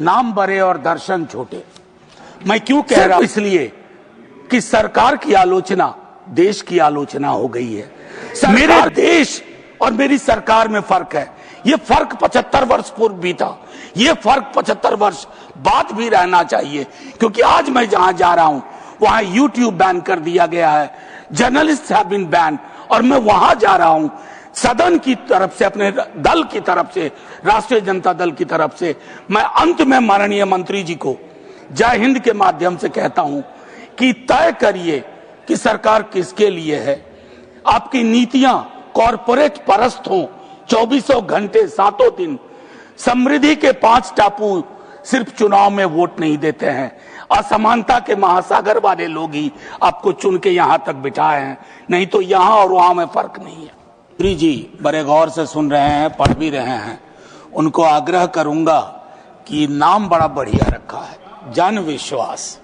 नाम बड़े और दर्शन छोटे। मैं क्यों कह रहा हूं? इसलिए कि सरकार की आलोचना देश की आलोचना हो गई है। मेरे देश और मेरी सरकार में फर्क है। ये फर्क 75 वर्ष पूर्व भी था, ये फर्क 75 वर्ष बाद भी रहना चाहिए, क्योंकि आज मैं जहां जा रहा हूं वहां यूट्यूब बैन कर दिया गया है, जर्नलिस्ट हैव बीन बैन, और मैं वहां जा रहा हूं सदन की तरफ से, अपने दल की तरफ से, राष्ट्रीय जनता दल की तरफ से मैं अंत में माननीय मंत्री जी को जय हिंद के माध्यम से कहता हूं कि तय करिए कि सरकार किसके लिए है। आपकी नीतियां कॉरपोरेट परस्त हों, 24 घंटे 7 दिन। समृद्धि के 5 टापू सिर्फ चुनाव में वोट नहीं देते हैं, असमानता के महासागर वाले लोग ही आपको चुन के यहां तक बिठाए हैं, नहीं तो यहां और वहां में फर्क नहीं है। मंत्री जी बड़े गौर से सुन रहे हैं, पढ़ भी रहे हैं, उनको आग्रह करूंगा कि नाम बड़ा बढ़िया रखा है, जन विश्वास।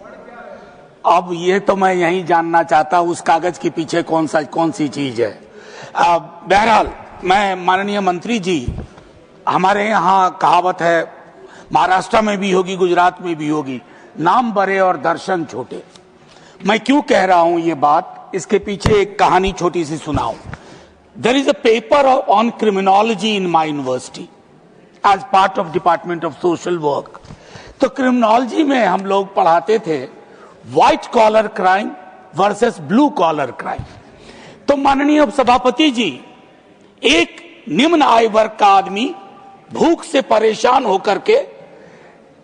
अब ये तो मैं यही जानना चाहता हूं उस कागज के पीछे कौन सी चीज है। बहरहाल मैं माननीय मंत्री जी, हमारे यहाँ कहावत है, महाराष्ट्र में भी होगी, गुजरात में भी होगी, नाम बड़े और दर्शन छोटे। मैं क्यों कह रहा हूं ये बात, इसके पीछे एक कहानी छोटी सी सुनाऊं। There is a paper on criminology in my university as part of Department of Social Work. तो क्रिमिनोलॉजी में हम लोग पढ़ाते थे white collar crime versus blue collar crime. तो माननीय उपसभापति जी, एक निम्न आय वर्ग का आदमी भूख से परेशान होकर के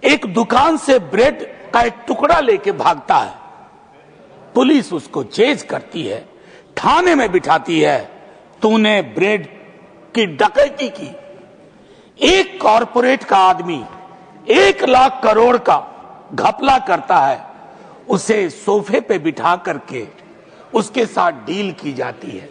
एक दुकान से ब्रेड का एक टुकड़ा लेके भागता है। पुलिस उसको चेज करती है, थाने में बिठाती है, तूने ब्रेड की डकैती की। एक कॉरपोरेट का आदमी 1 लाख करोड़ का घपला करता है, उसे सोफे पे बिठा करके उसके साथ डील की जाती है।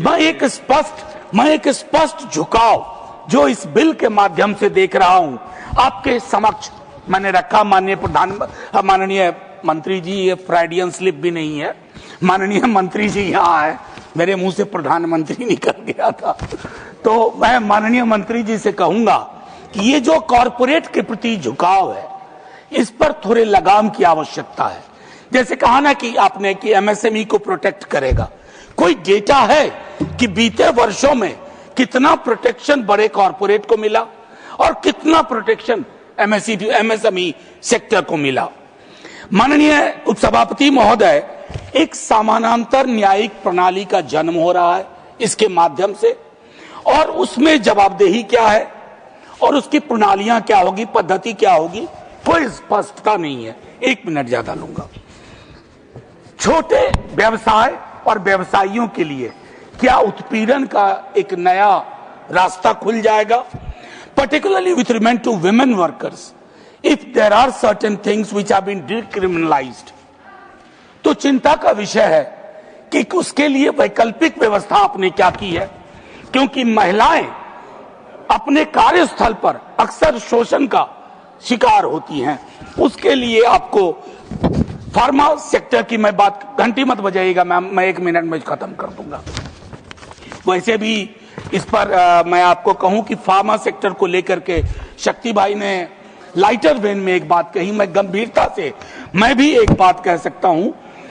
मैं एक स्पष्ट झुकाव जो इस बिल के माध्यम से देख रहा हूं आपके समक्ष मैंने रखा। माननीय मंत्री जी, ये फ्राइडियन स्लिप भी नहीं है, माननीय मंत्री जी यहाँ है, मेरे मुंह से प्रधानमंत्री निकल गया था। तो मैं माननीय मंत्री जी से कहूंगा कि ये जो कॉरपोरेट के प्रति झुकाव है, इस पर थोड़े लगाम की आवश्यकता है। जैसे कहा ना कि आपने कि एमएसएमई को प्रोटेक्ट करेगा, कोई डेटा है कि बीते वर्षों में कितना प्रोटेक्शन बड़े कॉरपोरेट को मिला और कितना प्रोटेक्शन एमएसएमई सेक्टर को मिला। माननीय उपसभापति महोदय, एक समानांतर न्यायिक प्रणाली का जन्म हो रहा है इसके माध्यम से, और उसमें जवाबदेही क्या है और उसकी प्रणालियां क्या होगी, पद्धति क्या होगी, कोई स्पष्टता नहीं है। 1 मिनट ज्यादा लूंगा। छोटे व्यवसाय और व्यवसायियों के लिए क्या उत्पीड़न का एक नया रास्ता खुल जाएगा, particularly with remand to women workers, if there are certain things which have been decriminalised. तो चिंता का विषय है कि उसके लिए वैकल्पिक व्यवस्था आपने क्या की है, क्योंकि महिलाएं अपने कार्यस्थल पर अक्सर शोषण का शिकार होती हैं। उसके लिए आपको फार्मा सेक्टर की मैं बात, घंटी मत बजाइएगा मैम, मैं 1 मिनट में खत्म कर दूंगा। वैसे भी इस पर मैं आपको कहूं कि फार्मा सेक्टर को लेकर के शक्ति भाई ने लाइटर वेन में एक बात कही, मैं गंभीरता से मैं भी एक बात कह सकता हूं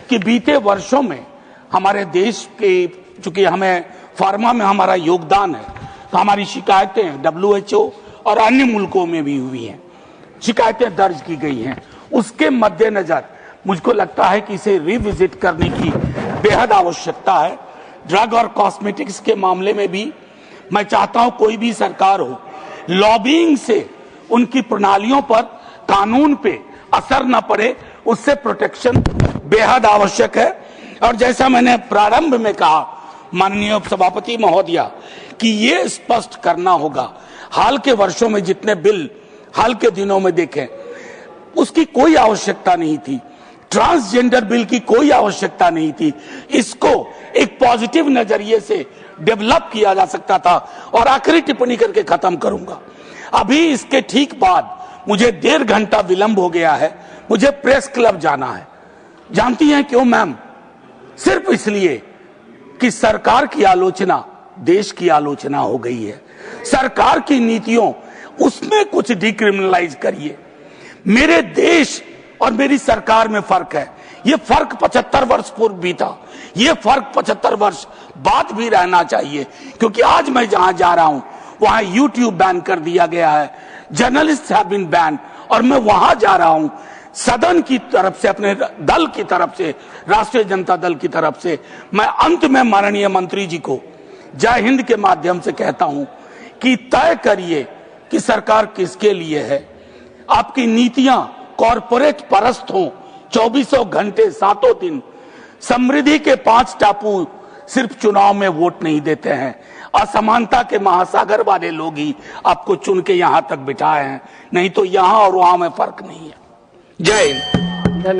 कि बीते वर्षों में हमारे देश के, चूंकि हमें फार्मा में हमारा योगदान है, तो हमारी शिकायतें WHO और अन्य मुल्कों में भी हुई हैं, शिकायतें दर्ज की गई हैं। उसके मद्देनजर मुझको लगता है कि इसे रिविजिट करने की बेहद आवश्यकता है। ड्रग और कॉस्मेटिक्स के मामले में भी मैं चाहता हूं कोई भी सरकार हो, लॉबिंग से उनकी प्रणालियों पर, कानून पे असर न पड़े, उससे प्रोटेक्शन बेहद आवश्यक है। और जैसा मैंने प्रारंभ में कहा माननीय उपसभापति महोदया, कि ये स्पष्ट करना होगा, हाल के वर्षों में जितने बिल हाल के दिनों में देखें, उसकी कोई आवश्यकता नहीं थी। ट्रांसजेंडर बिल की कोई आवश्यकता नहीं थी, इसको एक पॉजिटिव नजरिए से डेवलप किया जा सकता था। और आखिरी टिप्पणी करके खत्म करूंगा, अभी इसके ठीक बाद मुझे 1.5 घंटा विलंब हो गया है, मुझे प्रेस क्लब जाना है। जानती हैं क्यों मैम? सिर्फ इसलिए कि सरकार की आलोचना देश की आलोचना हो गई है। सरकार की नीतियों उसमें कुछ डिक्रिमिनलाइज करिए। मेरे देश और मेरी सरकार में फर्क है। ये फर्क 75 वर्ष पूर्व भी था, ये फर्क 75 वर्ष बाद भी रहना चाहिए, क्योंकि आज मैं जहां जा रहा हूं वहां यूट्यूब बैन कर दिया गया है, जर्नलिस्ट हैव बीन बैन, और मैं वहां जा रहा हूं सदन की तरफ से, अपने दल की तरफ से, राष्ट्रीय जनता दल की तरफ से मैं अंत में माननीय मंत्री जी को जय हिंद के माध्यम से कहता हूं कि तय करिए कि सरकार किसके लिए है। आपकी नीतियां कॉरपोरेट परस्त हों, 24 घंटे 7 दिन। समृद्धि के 5 टापू सिर्फ चुनाव में वोट नहीं देते हैं, असमानता के महासागर वाले लोग ही आपको चुन के यहां तक बिठाए हैं, नहीं तो यहां और वहां में फर्क नहीं है। जय हिंद।